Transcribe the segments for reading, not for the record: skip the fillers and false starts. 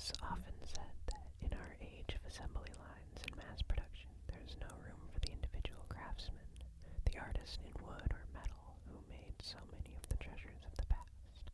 It's often said that in our age of assembly lines and mass production, there's no room for the individual craftsman, the artist in wood or metal who made so many of the treasures of the past.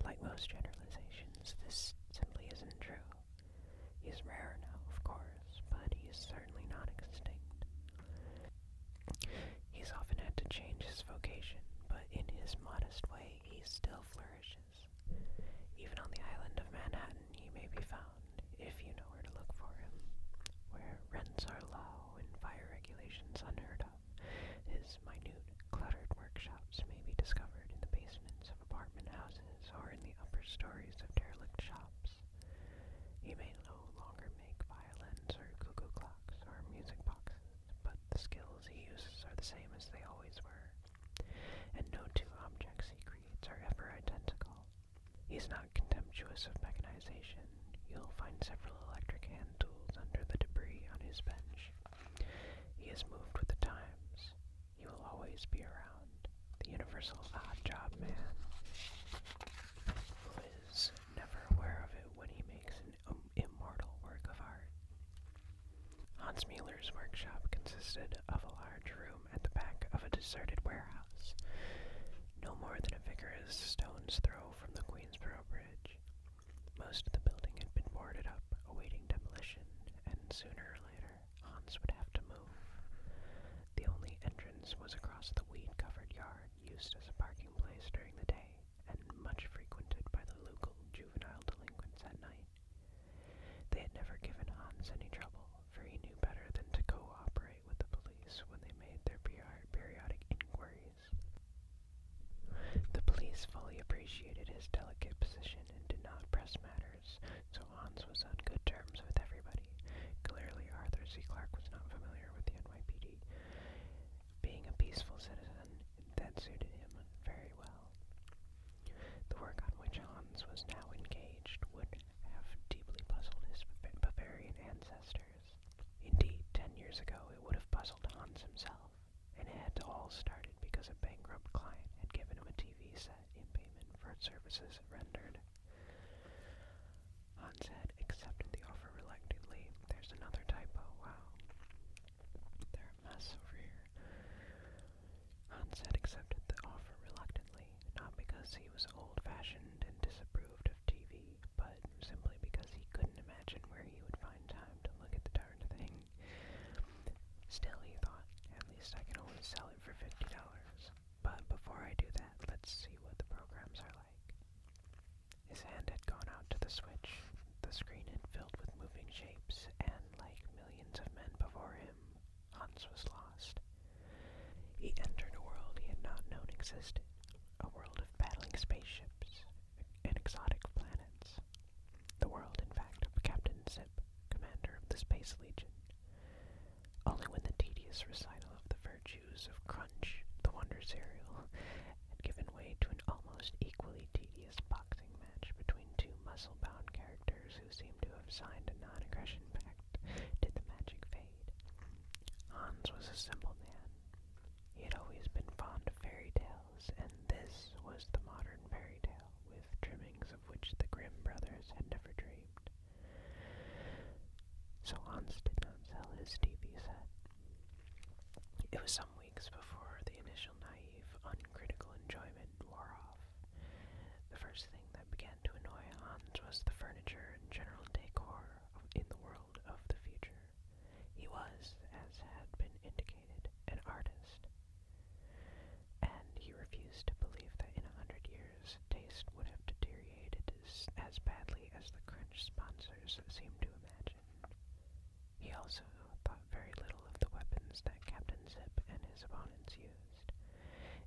Like most generalizations, this simply isn't true. He's rare now, of course, but he's certainly not extinct. He's often had to change his vocation, but in his modest way, he still flourishes. Even on the island of Manhattan, he may be found, if you know where to look for him. Where rents are low and fire regulations unheard of, his minute, cluttered workshops may be discovered in the basements of apartment houses or in the upper stories of derelict shops. He may no longer make violins or cuckoo clocks or music boxes, but the skills he uses are the same as they always were, and no two objects he creates are ever identical. He's not contemptuous of mechanization. You'll find several electric hand tools under the debris on his bench. He has moved with the times. He will always be around, the universal odd-job man, who is never aware of it when he makes an immortal work of art. Hans Mueller's workshop consisted of a large room at the back of a deserted warehouse, no more than a vigorous stone's throw from the Queensboro Bridge. Most of the building had been boarded up, awaiting demolition, and sooner or later, Hans would have to move. The only entrance was across the weed-covered yard, used as a parking place during the day, and much frequented by the local juvenile delinquents at night. They had never given Hans any trouble, for he knew better than to cooperate with the police when they made their periodic inquiries. The police fully appreciated his delicate position and did not press matters, so Hans was on good terms with everybody. Clearly, Arthur C. Clarke was not familiar with the NYPD. Being a peaceful citizen, that suited him very well. The work on which Hans was now engaged would have deeply puzzled his Bavarian ancestors. Indeed, 10 years ago it would have puzzled Hans himself, and it had all started because a bankrupt client had given him a TV set in payment for services rendered. Hans had accepted the offer reluctantly. There's another typo, wow. They're a mess over here. Hans had accepted the offer reluctantly, not because he was old-fashioned and disapproved of TV, but simply because he couldn't imagine where he would find time to look at the darn thing. Still, he thought, at least I can always sell it for $50. But before I do that, let's see what the programs are like. His hand had gone out to the switch. The screen had filled with moving shapes, and like millions of men before him, Hans was lost. He entered a world he had not known existed, a world of battling spaceships and exotic planets. The world, in fact, of Captain Zip, commander of the Space Legion. Only when the tedious recital of the virtues of Crunch, the Wonder Cereal, had given way to an almost equally tedious boxing match between two muscle-bound characters who seemed to have signed a non-aggression pact did the magic fade. Hans was a simple man. He had always been fond of fairy tales, and this was the modern fairy tale, with trimmings of which the Grimm brothers had never dreamed. So Hans did not sell his TV set. It was some weeks before the initial naive, uncritical enjoyment wore off. The first thing that began to annoy Hans was the furniture and general decor in the world of the future. He was, as had been indicated, an artist, and he refused to believe that in 100 years taste would have deteriorated as badly as the Crunch sponsors seemed to imagine. He also thought very little of the weapons that Captain Zip and his opponents used.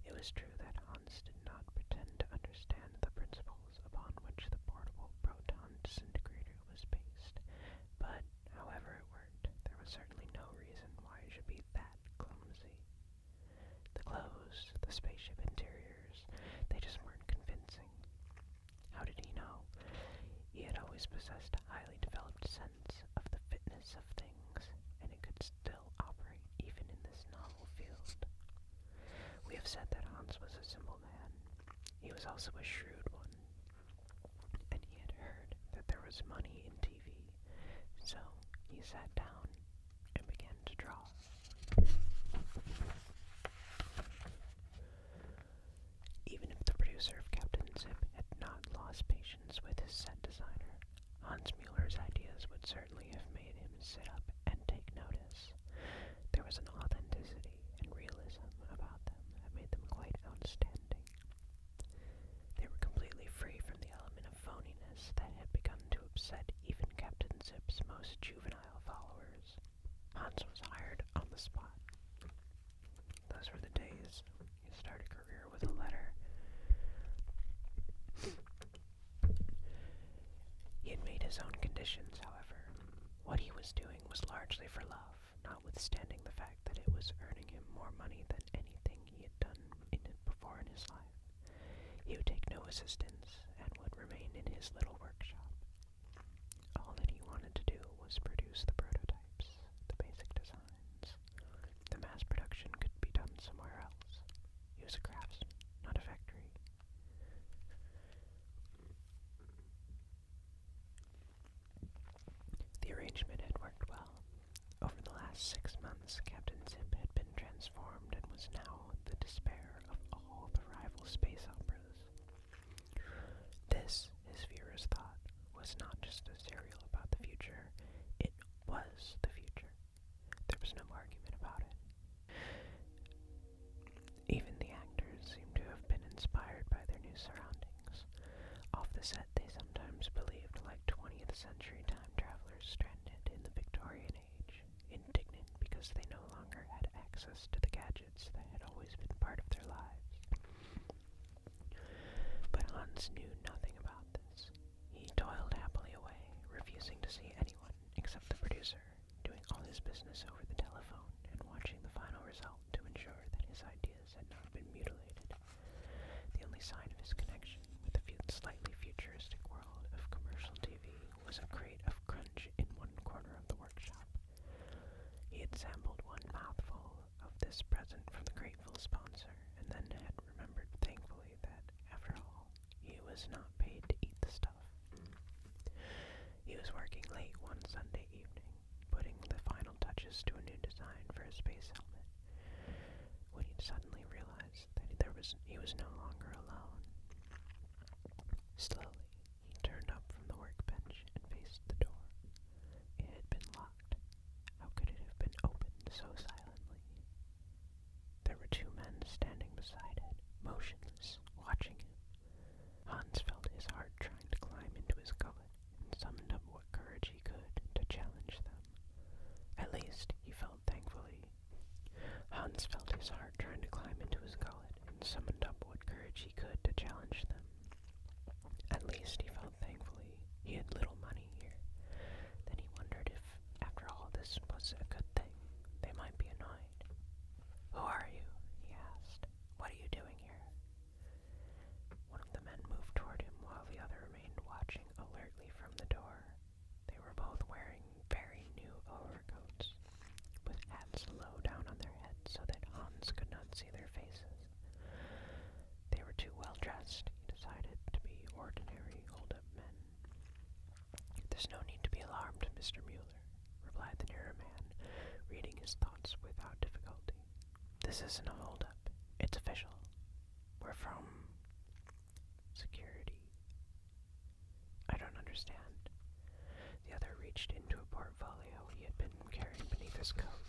It was true that Hans did not pretend to understand the principles upon which the portable proton disintegrator was based, but however it worked, there was certainly no reason why it should be that clumsy. The clothes, the spaceship interiors, they just weren't convincing. How did he know? He had always possessed a highly developed sense of the fitness of things, and it could still operate even in this novel field. We have said that Hans was a simple man. He was also a shrewd one, and he had heard that there was was money in TV, so he sat down and began to draw. Even if the producer of Captain Zip had not lost patience with his set designer, Hans Mueller's ideas would certainly have made him sit up and take notice. There was an authenticity and realism about them that made them quite outstanding. They were completely free from the element of phoniness that had begun to upset even Captain Zip's most juvenile followers. Hans was hired on the spot. Those were the days. You start a career with a letter. He had made his own conditions, however. What he was doing was largely for love, notwithstanding the fact that it was earning him more money than anything he had done before in his life. He would take no assistance and would remain in his little workshop. All that he wanted to do was produce the prototypes, the basic designs. The mass production could be done somewhere else. He was a craftsman, not a factory. The arrangement had worked well. Over the last 6 months, Captain Zip had been transformed and was now the despair of all the rival space operas. This, his viewers thought, was not just a serial about the future, it was the future. There was no argument about it. Even the actors seemed to have been inspired by their new surroundings. Off the set, they sometimes believed like 20th century time travelers stranded in the Victorian age, indignant because they no longer had access to the gadgets that had always been part of their lives. But Hans knew nothing about this. He toiled happily away, refusing to see anyone except the producer, doing all his business over the telephone and watching the final result to ensure that his ideas had not been mutilated. The only sign of his connection with the slightly futuristic world of commercial TV was a crate of crunch in one corner of the workshop. He had sampled one mouthful of this present from the grateful sponsor, and then had remembered thankfully that, after all, he was not paid to eat the stuff. He was working late one Sunday evening, putting the final touches to a new design for a space helmet, when he suddenly realized that he was no longer alone. Slowly, he turned up from the workbench and faced the door. It had been locked. How could it have been opened so silently? There were 2 men standing beside it, motionless, watching him. Hans felt his heart trying to climb into his gullet, and summoned up what courage he could to challenge them. At least, he felt thankfully. Hans felt his heart trying to climb into his gullet, and summoned up what courage he could to challenge them. At least, he felt thankfully, he had little money here. Then he wondered if, after all, this was a good thing. They might be annoyed. "Who are you?" he asked. "What are you doing here?" One of the men moved toward him while the other remained watching alertly from the door. They were both wearing very new overcoats, with hats low down on their heads so that Hans could not see their faces. They were too well dressed, he decided, to be ordinary hold-up men. "There's no need to be alarmed, Mr. Mueller," replied the nearer man, reading his thoughts without difficulty. "This isn't a hold-up. It's official. We're from security." "I don't understand." The other reached into a portfolio he had been carrying beneath his coat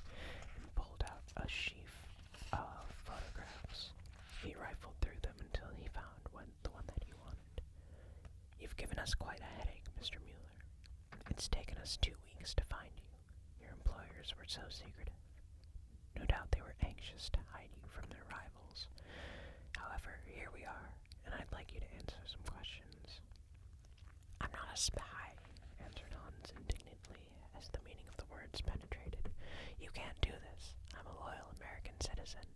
and pulled out a sheaf of photographs. He rifled through them until he found the one that he wanted. "You've given us quite a headache, Mr. Mueller. It's taken us 2 weeks to find you. Your employers were so secretive. No doubt they were anxious to hide you from their rivals. However, here we are, and I'd like you to answer some questions." "I'm not a spy," answered Hans indignantly, as the meaning of the words penetrated. "You can't do this. I'm a loyal American citizen."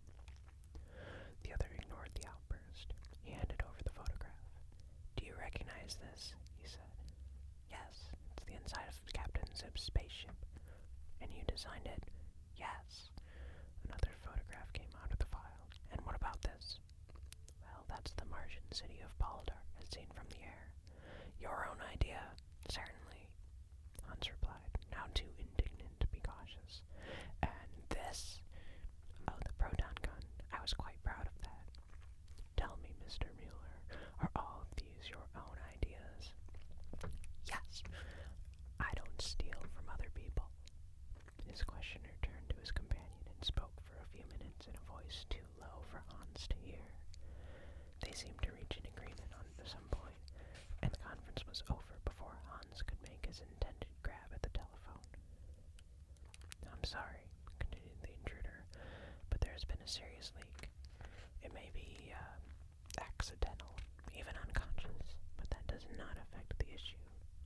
The other ignored the outburst. He handed over the photograph. "Do you recognize this?" he said. "Yes, it's the inside of Captain Zip's spaceship." "And you designed it?" "Yes." Another photograph came out of the file. "And what about this?" "Well, that's the Martian city of Baldar, as seen from the air." "Your own idea?" "Certainly. I'm sorry, continued the intruder, but there's been a serious leak. It may be, accidental, even unconscious, but that does not affect the issue.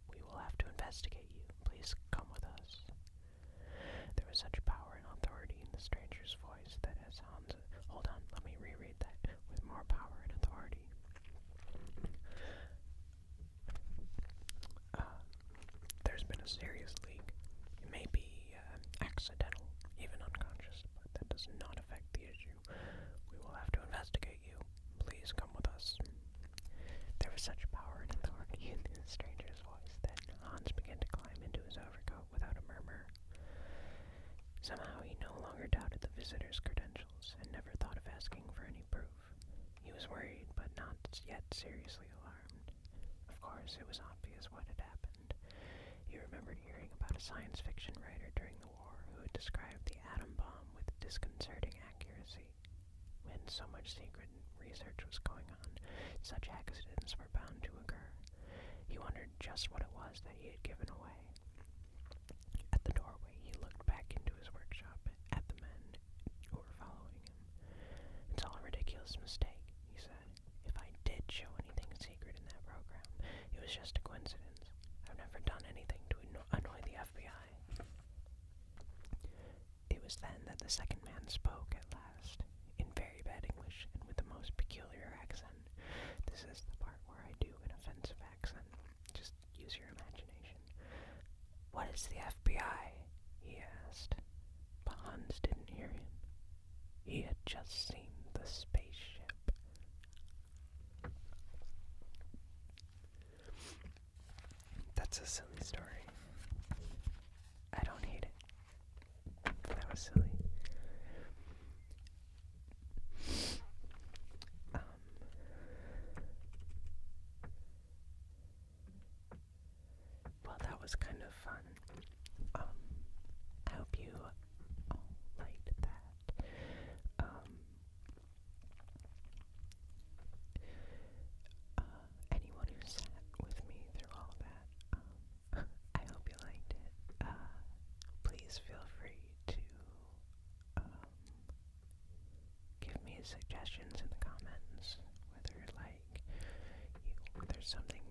We will have to investigate you. Please come with us. There was such power and authority in the stranger's voice that as Hans... Hold on, let me reread that. With more power and authority. There's been a serious leak. It may be, accidental, even unconscious, but that does not affect the issue. We will have to investigate you. Please come with us. There was such power and authority in the stranger's voice that Hans began to climb into his overcoat without a murmur. Somehow he no longer doubted the visitor's credentials and never thought of asking for any proof. He was worried, but not yet seriously alarmed. Of course, it was obvious what had happened. He remembered hearing about a science fiction writer during the war who had described the atom bomb with disconcerting accuracy. When so much secret research was going on, such accidents were bound to occur. He wondered just what it was that he had given away. At the doorway, he looked back into his workshop at the men who were following him. It's all a ridiculous mistake, he said. If I did show anything secret in that program, it was just a coincidence. I've never done anything to annoy the FBI. It was then that the second man spoke at last, in very bad English and with the most peculiar accent. This is the part where I do an offensive accent. Just use your imagination. What is the FBI? He asked. But Hans didn't hear him. He had just seen the spaceship. That's a silly story. I don't hate it. That was silly. Well, that was kind of fun. I hope you all liked that. Anyone who sat with me through all that, I hope you liked it. Please feel free to give me suggestions in the comments, whether there's something